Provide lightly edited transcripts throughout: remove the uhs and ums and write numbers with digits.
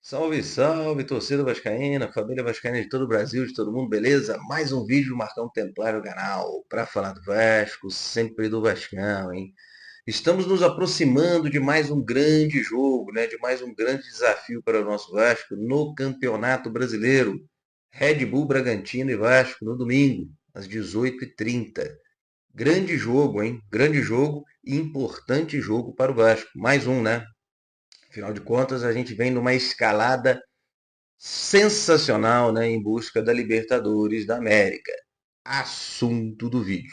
Salve, salve, torcida vascaína, família vascaína de todo o Brasil, de todo mundo, beleza? Mais um vídeo Marcão Templário no canal, para falar do Vasco, sempre do Vascão, hein? Estamos nos aproximando de mais um grande jogo, né? De mais um grande desafio para o nosso Vasco no Campeonato Brasileiro. Red Bull Bragantino e Vasco no domingo, às 18h30. Grande jogo, hein? Grande jogo e importante jogo para o Vasco. Mais um, né? Afinal de contas, a gente vem numa escalada sensacional, né, em busca da Libertadores da América. Assunto do vídeo.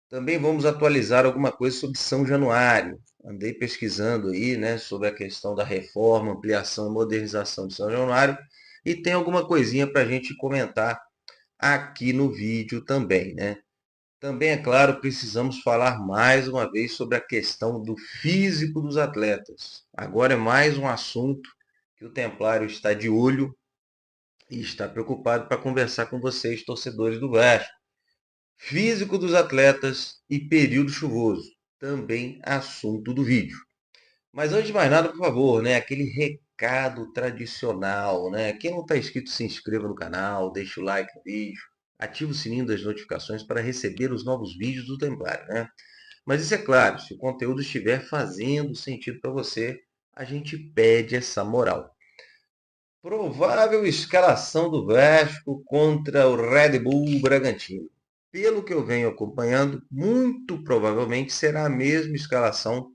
Também vamos atualizar alguma coisa sobre São Januário. Andei pesquisando aí, né, sobre a questão da reforma, ampliação e modernização de São Januário e tem alguma coisinha para a gente comentar aqui no vídeo também, né? Também, é claro, precisamos falar mais uma vez sobre a questão do físico dos atletas. Agora é mais um assunto que o Templário está de olho e está preocupado para conversar com vocês, torcedores do Vasco. Físico dos atletas e período chuvoso, também assunto do vídeo. Mas antes de mais nada, por favor, né, aquele recado tradicional, né? Quem não está inscrito, se inscreva no canal, deixe o like no vídeo, ative o sininho das notificações para receber os novos vídeos do Templário, né? Mas isso é claro, se o conteúdo estiver fazendo sentido para você, a gente pede essa moral. Provável escalação do Vasco contra o Red Bull Bragantino. Pelo que eu venho acompanhando, muito provavelmente será a mesma escalação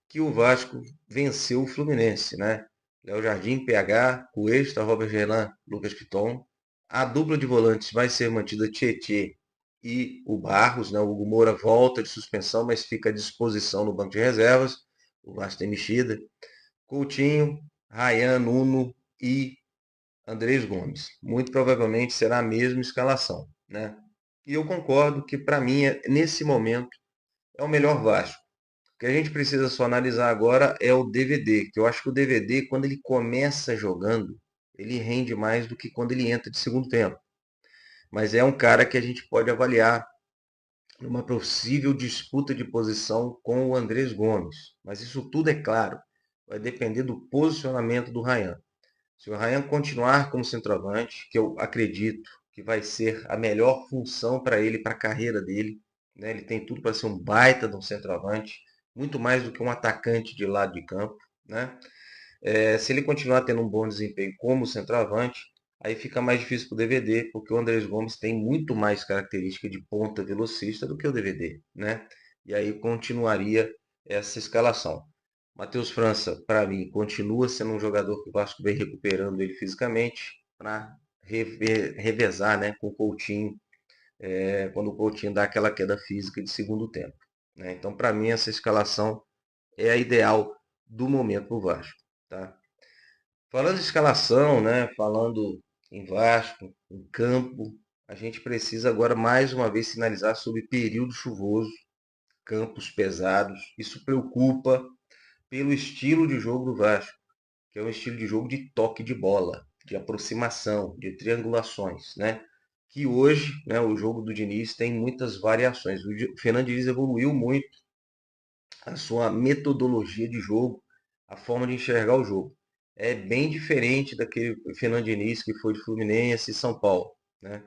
que o Vasco venceu o Fluminense, né? Léo Jardim, PH, Cuesta, Robert Renan, Lucas Piton. A dupla de volantes vai ser mantida Tietê e o Barros, né? O Hugo Moura volta de suspensão, mas fica à disposição no banco de reservas. O Vasco tem mexida. Coutinho, Rayan, Nuno e Andrés Gomes. Muito provavelmente será a mesma escalação, né? E eu concordo que, para mim, nesse momento, é o melhor Vasco. O que a gente precisa só analisar agora é o DVD, que eu acho que o DVD, quando ele começa jogando, ele rende mais do que quando ele entra de segundo tempo. Mas é um cara que a gente pode avaliar numa possível disputa de posição com o Andrés Gomes. Mas isso tudo, é claro, vai depender do posicionamento do Rayan. Se o Ryan continuar como centroavante, que eu acredito que vai ser a melhor função para ele, para a carreira dele, né? Ele tem tudo para ser um baita de um centroavante, muito mais do que um atacante de lado de campo, né? Se ele continuar tendo um bom desempenho como centroavante, aí fica mais difícil para o DVD, porque o Andrés Gomes tem muito mais característica de ponta velocista do que o DVD, né? E aí continuaria essa escalação. Matheus França, para mim, continua sendo um jogador que o Vasco vem recuperando ele fisicamente para revezar, né, com o Coutinho, quando o Coutinho dá aquela queda física de segundo tempo, né? Então, para mim, essa escalação é a ideal do momento para o Vasco. Tá? Falando de escalação, né, falando em Vasco, em campo, a gente precisa agora mais uma vez sinalizar sobre período chuvoso, campos pesados. Isso preocupa pelo estilo de jogo do Vasco, que é um estilo de jogo de toque de bola, de aproximação, de triangulações, né? Que hoje, né, o jogo do Diniz tem muitas variações. O Fernando Diniz evoluiu muito a sua metodologia de jogo, a forma de enxergar o jogo. É bem diferente daquele Fernando Diniz que foi de Fluminense e São Paulo, né?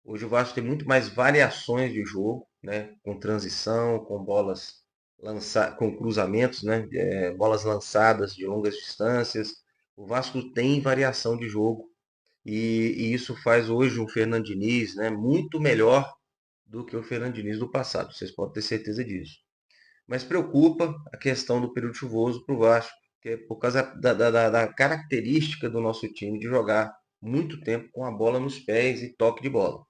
Hoje o Vasco tem muito mais variações de jogo, né? Com transição, com bolas com cruzamentos, né? Bolas lançadas de longas distâncias. O Vasco tem variação de jogo e isso faz hoje um Fernando Diniz, né, muito melhor do que o Fernando Diniz do passado. Vocês podem ter certeza disso. Mas preocupa a questão do período chuvoso para o Vasco, que é por causa da característica do nosso time de jogar muito tempo com a bola nos pés e toque de bola.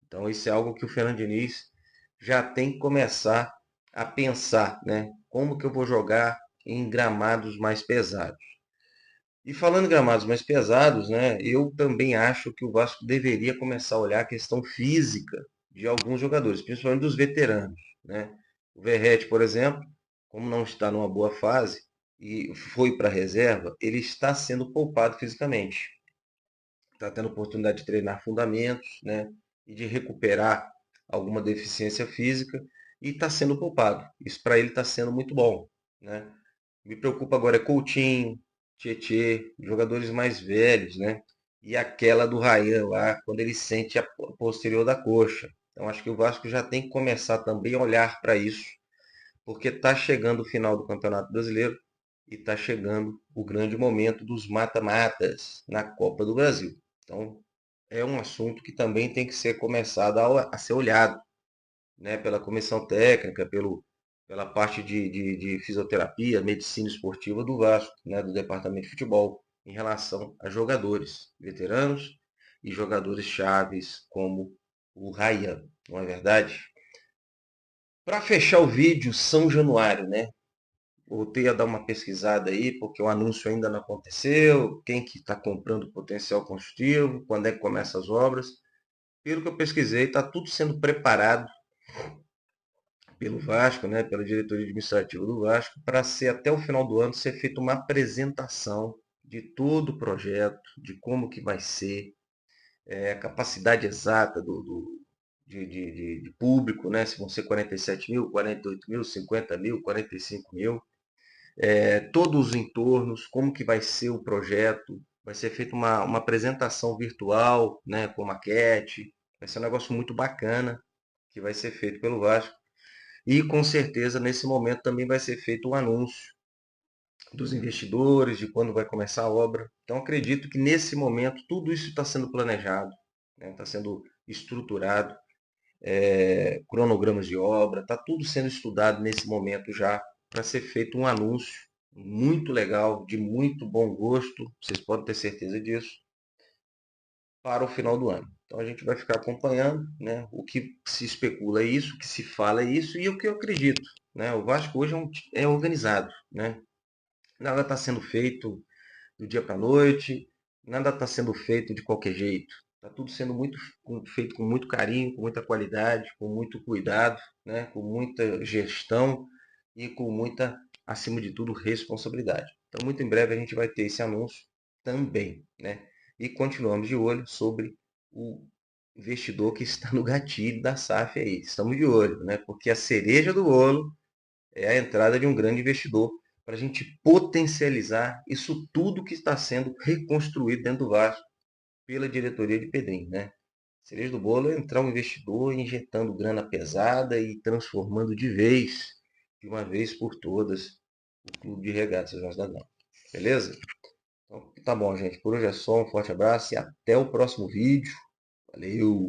Então isso é algo que o Fernando Diniz já tem que começar a pensar, né? Como que eu vou jogar em gramados mais pesados? E falando em gramados mais pesados, né? Eu também acho que o Vasco deveria começar a olhar a questão física de alguns jogadores, principalmente dos veteranos, né? O Verratti, por exemplo, como não está numa boa fase e foi para a reserva, ele está sendo poupado fisicamente. Está tendo oportunidade de treinar fundamentos, né? E de recuperar alguma deficiência física e está sendo poupado. Isso para ele está sendo muito bom, né? Me preocupa agora é Coutinho, Tietê, jogadores mais velhos, né? E aquela do Ryan lá, quando ele sente a posterior da coxa. Então acho que o Vasco já tem que começar também a olhar para isso, porque está chegando o final do Campeonato Brasileiro e está chegando o grande momento dos mata-matas na Copa do Brasil. Então é um assunto que também tem que ser começado a ser olhado, né, pela comissão técnica, pela parte de fisioterapia, medicina esportiva do Vasco, né, do departamento de futebol, em relação a jogadores veteranos e jogadores chaves como o Ryan, não é verdade? Para fechar o vídeo, São Januário, né? Voltei a dar uma pesquisada aí, porque o anúncio ainda não aconteceu, quem que está comprando potencial construtivo, quando é que começa as obras. Pelo que eu pesquisei, está tudo sendo preparado pelo Vasco, né, pela diretoria administrativa do Vasco, para ser até o final do ano ser feita uma apresentação de todo o projeto, de como que vai ser, a capacidade exata de público, né, se vão ser 47 mil, 48 mil, 50 mil, 45 mil, todos os entornos, como que vai ser o projeto, vai ser feita uma apresentação virtual, né, com maquete, vai ser um negócio muito bacana que vai ser feito pelo Vasco. E com certeza nesse momento também vai ser feito um anúncio dos investidores, de quando vai começar a obra. Então acredito que nesse momento tudo isso está sendo planejado, né? Está sendo estruturado, cronogramas de obra, está tudo sendo estudado nesse momento já para ser feito um anúncio muito legal, de muito bom gosto, vocês podem ter certeza disso, para o final do ano. Então a gente vai ficar acompanhando, né? O que se especula é isso, o que se fala é isso e o que eu acredito, né? O Vasco hoje é organizado, né? Nada está sendo feito do dia para a noite, nada está sendo feito de qualquer jeito. Está tudo sendo feito com muito carinho, com muita qualidade, com muito cuidado, né? Com muita gestão e com muita, acima de tudo, responsabilidade. Então, muito em breve a gente vai ter esse anúncio também, né? E continuamos de olho sobre o investidor que está no gatilho da SAF aí. Estamos de olho, né? Porque a cereja do bolo é a entrada de um grande investidor para a gente potencializar isso tudo que está sendo reconstruído dentro do Vasco pela diretoria de Pedrinho, né? Cereja do bolo é entrar um investidor injetando grana pesada e transformando de uma vez por todas, o Clube de Regatas Jorge da Gama. Beleza? Então, tá bom, gente. Por hoje é só. Um forte abraço e até o próximo vídeo. Valeu!